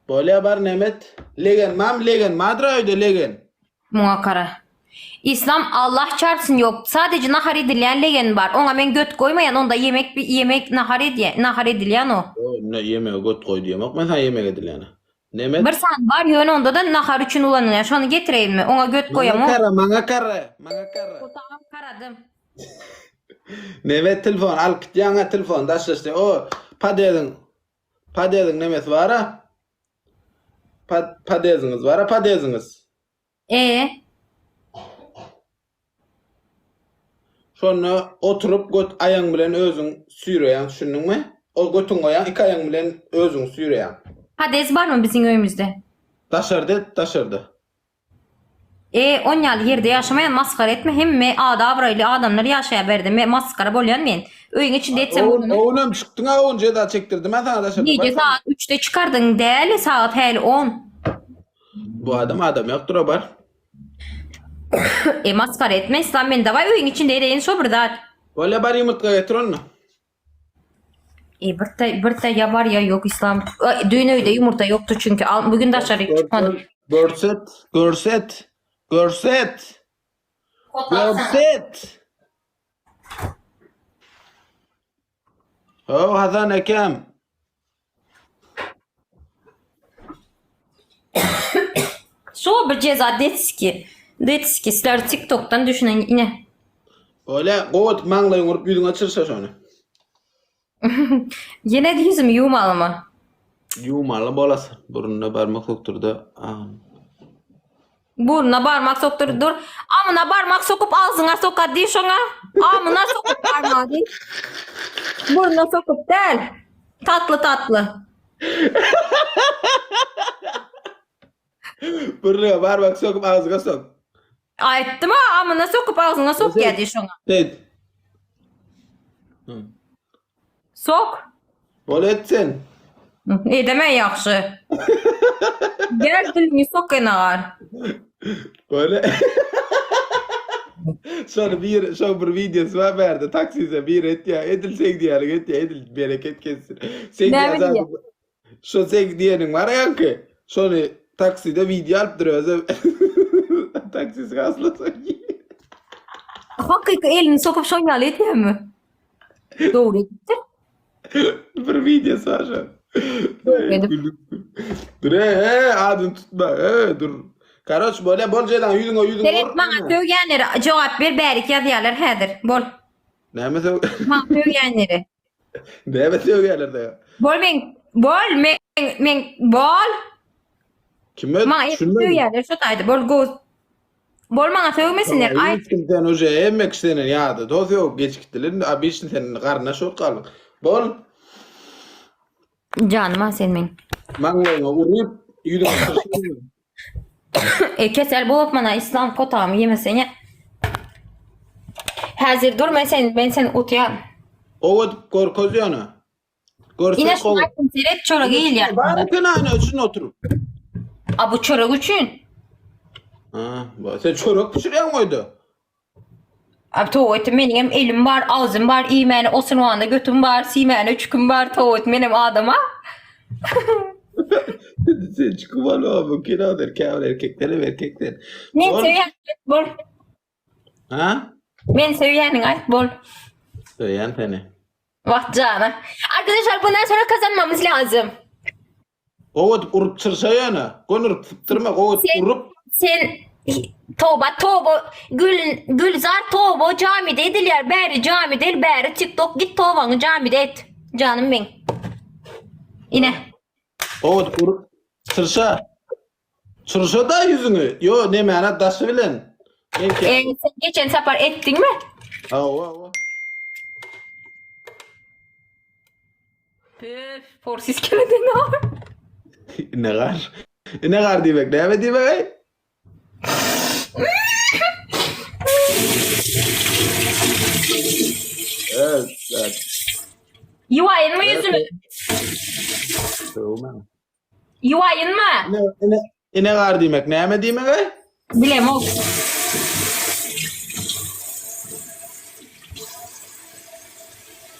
Böyle bar Nemet. Legen mam legen. Madra öyle legen. Muhakkara. İslam Allah çarpsın yok. Sadece nahar edilen legen var. Ona men göt koymayan onda yemek nahar edilen o. O ne yemeğe göt koy diye. Bak mesela yemek edilene. Bir Nemet. san var yön onda da nahar için ulanıyor. Şunu getireyim mi? Ona göt koyamam. Mana kara. Tamam karadım. Nemet telefon al git yana telefon da işte o padedin Nemet var ha. Padeziniz var ha padeziniz. Sonra oturup göt ayağın bilen özün sürüyen düşündün mü? O götün koyan iki ayağın bilen özün sürüyen. Hades var mı bizim köyümüzde? Taşırdı. 10 yıl yerde yaşamayan maskara etme. Hem me adavraylı adamları yaşayaberdi. Me maskara bolyan men. Öyün içinde etsem bunu. Oğlum çıktın ha onca da çektirdim. Ben sana taşırdım. Gece saat 3'te çıkardın değil saat hel 10. Bu adam yoktur o bar. Maskara etme İslam men de var. Öyün içinde ereğin sobrdar. Böyle bar yumurta getir onu. Bir ya var ya yok İslam. Düğün öyde yumurta yoktu çünkü. Bugün de aşağı çıkmadı. Görset. Oh Hasan Ekem. Şu bir ceza detski. Detski sizler TikTok'tan düşünün yine. Öyle kovut manglayın vurup yüzün açırsa sonra. Yine de yüzüm yumalı mı? Yumalı bolasın. Burnuna parmak soktur da. Burnuna parmak soktur dur. Amına parmak sokup ağzına sokar değil şuna. Amına sokup parmağı değil. Burnuna sokup değil. Tatlı. Burnuna parmak sokup ağzına sok. Ayettim ha amına sokup ağzına sok geldi şuna. Evet. Sok. Böyle etsin. Edeme yaxşı. Gel dilini sok kenar. Böyle. Sonra bir videosu var verdi. Taksize bir et ya. Edilsek diyelim et ya. Edil bereket kessin. Sen Ne bileyim. Şu sen diyenin var ya ki. Sonra takside video alıp duruyoruz. Taksisi aslında Hakikaten elini sokup şoynal etmiyor mu? Doğru gitti. bir videosu var şu an. Doğru. Dur adın tutma. Dur. Karoç böyle bolcadan yüzün Seret bana tövgenlere cevap ver berik yazıyorlar hedir. Bol. Ne mesela? Bana tövgenleri. Ne mesela yerlerde ya? Bol men bol. Kime? Bana tövgenler şu taydı bol goz. Bol bana tövmesinler. Ay. Sen hoca emmek istenen ya. Doz yok geç gittiler. Abi işte senin karnına şok kalın. Bol. Canıma sen men. Manglayına uğrayıp yüzün Kesel bulup bana İslam kotağımı yemesen ya. Hazır dur ben sen utuyan. Oğut korkozuyana. Yine şu aklım seret çorak değil yani. Ben kenarına için oturup. Bu çorak için. Sen çorak pişiriyor muydu? Abi tuvalet benim elim var, ağzım var, iğmeni osurmağında götüm var, simeni çüküm var, tuvalet benim adama. Sen çıkmalı abi. Kiradır kâvır erkekler. Ne seviyen bol. Ha? Ben seviyenin ay bol. Söyleyen seni. Vah canım. Arkadaşlar bundan sonra kazanmamız lazım. Oğut urup çırsayana. Konurup fıttırma. Oğut urup. Sen Tova Gülzar Tova camide ediler. Beri camide beri TikTok git Tova'nı camide et. Canım ben. Yine. Oğut urup çırsa. Çırsa da yüzünü. Yo ne mana daşı bilen. Sen geçen sefer ettin mi? Ava. Püf. Forsis keledi ne var? Ne var? Ne var demek? Ne var demek? Evet. Yuvayın mı yüzünü? Yuvayın mı? Ne var demek? Ne var demek? Bilem o.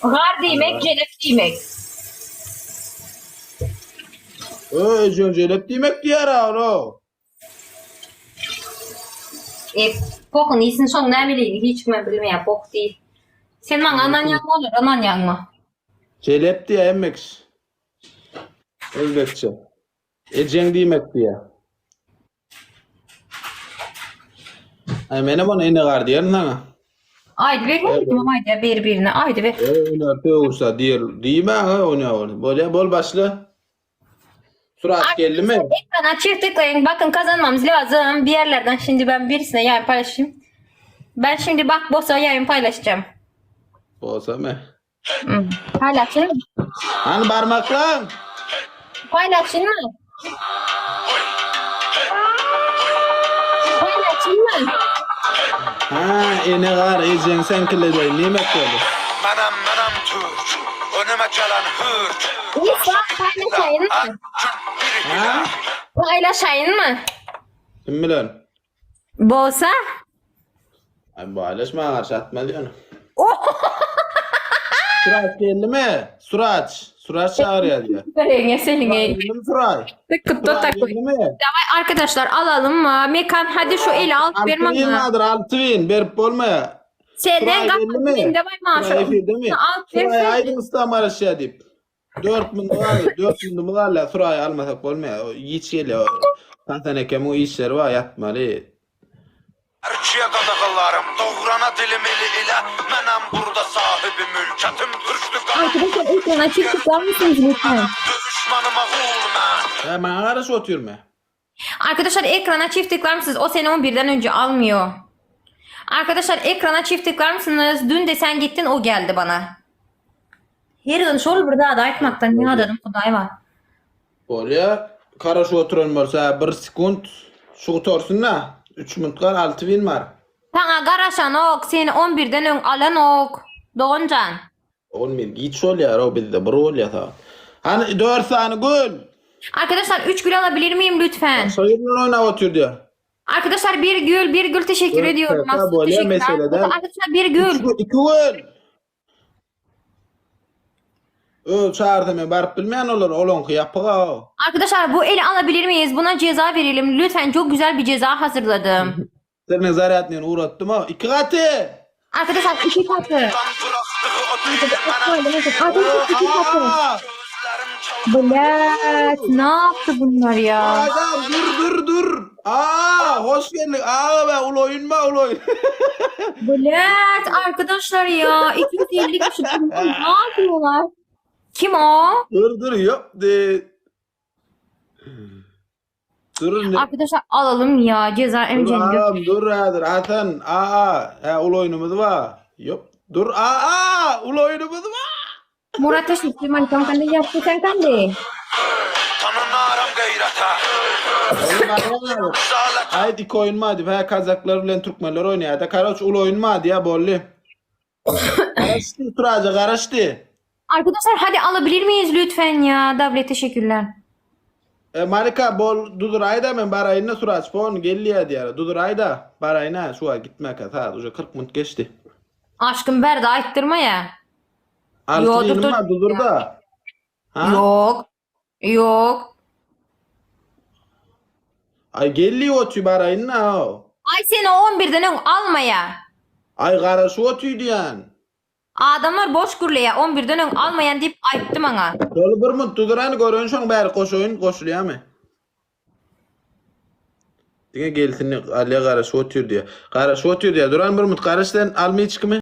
Gar demek, celep demek. Özün jelep demek diýer o. Pokun isin son ne bileyim hiç mi bilmeyen pok değil. Sen bana anan yan mı olur anan yan mı? Jelep diye emmek. Özbekçe. Eceň demek diye. Ay mene bana ene gar diýer sana. Aydı ver aydı ver birine aydı ver. Öyle tövürse diýme onu. Böyle bol başlı. Surat geldi mi? Ekrana çift tıklayın. Bakın kazanmamız lazım. Bir yerlerden şimdi ben birisine yayın paylaşayım. Ben şimdi bak bosa yayın paylaşacağım. Olsa mı? Paylaşayım mı? Hani parmaklan? Paylaşayım mı? Paylaşayım mı? Ha, ene gar eceň sen kilede nimet boldy? Manam Türk, önüme gelen hırt. İsa paylaşayım mı? Ha? Paylaşayım mı? Kim bilen? Bosa? Ay paylaşma garşy atma diýär. Surat geldi mi? Surat çağırıyor diye. Vereyim seninle. Geldi mi Surat? Tıkıp da takma. Geldi mi? Davay arkadaşlar alalım mı? Mekan hadi şu eli al vermem Altı bin mi? vardır, 6000 berip bolmaya. Senden Surat geldi mi? kapatayım davay maaşı. Surat efendim mi? Al Surat versin. aydın ıslamar aşağı deyip. 4000 dolar, 4000 dolarla Surat almasak bolmaya. O hiç geliyor. Tantaneke bu işler var yatmalı. Erçiye qadağalarım, doğrana dilimili ile. Mənəm burada sahibi mülketim, türkdü Arkadaşlar ekrana çift tıklar mısınız lütfen? düşmanıma gul mən. Ya bana karış oturma. Arkadaşlar ekrana çift tıklar mısınız? O seni 11'den önce almıyor. Arkadaşlar ekrana çift tıklar mısınız? Dün de sen gittin o geldi bana. Her gün şol burada aday etmaktan ne adadım kuday var. Böyle karış oturan varsa 1 sekund şu torsun na 3 minutlar 6000 var. Sana garaşan ok, seni 11'den ön alan ok. Doğuncan. Olmuyor. Git şol ya o bizde bro ya ta. Hani 4 tane gol. Arkadaşlar 3 gül alabilir miyim lütfen? Sayın oyna otur diyor. Arkadaşlar bir gül teşekkür Evet, ediyorum. evet, Aslında böyle teşekkürler. meseleden- Arkadaşlar bir gül. 2 gol. Çağırdım ben barıp bilmeyen olur olon yapığa. Arkadaşlar bu eli alabilir miyiz? Buna ceza verelim. Lütfen çok güzel bir ceza hazırladım. Senin zaratını uğrattım ha. 2 katı. Arkadaşlar 2 katı. Bıraktığı o dünya Arkadaşlar 2 katı. Aa! gözlerim Blet ne yaptı bunlar ya? Adam dur. Hoş geldin. Be ul oyun. Blet arkadaşlar ya. 250 kişi bunlar ne yapıyorlar? Kim o? dur yok de. Dur ne? Arkadaşlar alalım ya ceza emcendi. Dur Hasan. Ul oyunumuz var. Yok. Dur. Ul oyunumuz var. Murat teşekkür ederim. Kan de yaptı sen kan de. tanınarım gayrete. Zalet Haydi iki oyun mu hadi? Ha Kazaklar bilen Türkmenler oynuyor. Da karaç ul oyun mu hadi ya bolli. Karıştı Turaca karıştı. Arkadaşlar hadi alabilir miyiz lütfen ya? Davlet teşekkürler. Marika bol dudur ayda men barayına Turaç pon geldi ya diye. Dudur ayda barayına şu an gitmek ha. Уже 40 minut geçti. Aşkım berda ayıttırma ya. Altı Yo, yılım dur. var dudur da. Ha? Yok. Ay geliyor o tü barayına o. Ay seni 11'den ön almaya. Ay karşı o tü diyen. Adamlar boş gürleye 11'den ön almayan deyip ayıttı bana. Dolu bir minut duduranı görün şoň bäri koşoyun koşulýarmy? Diňe geltini alya garaş otur diye. Garaş otur diye duran bir minut garaşdan almy içkimi?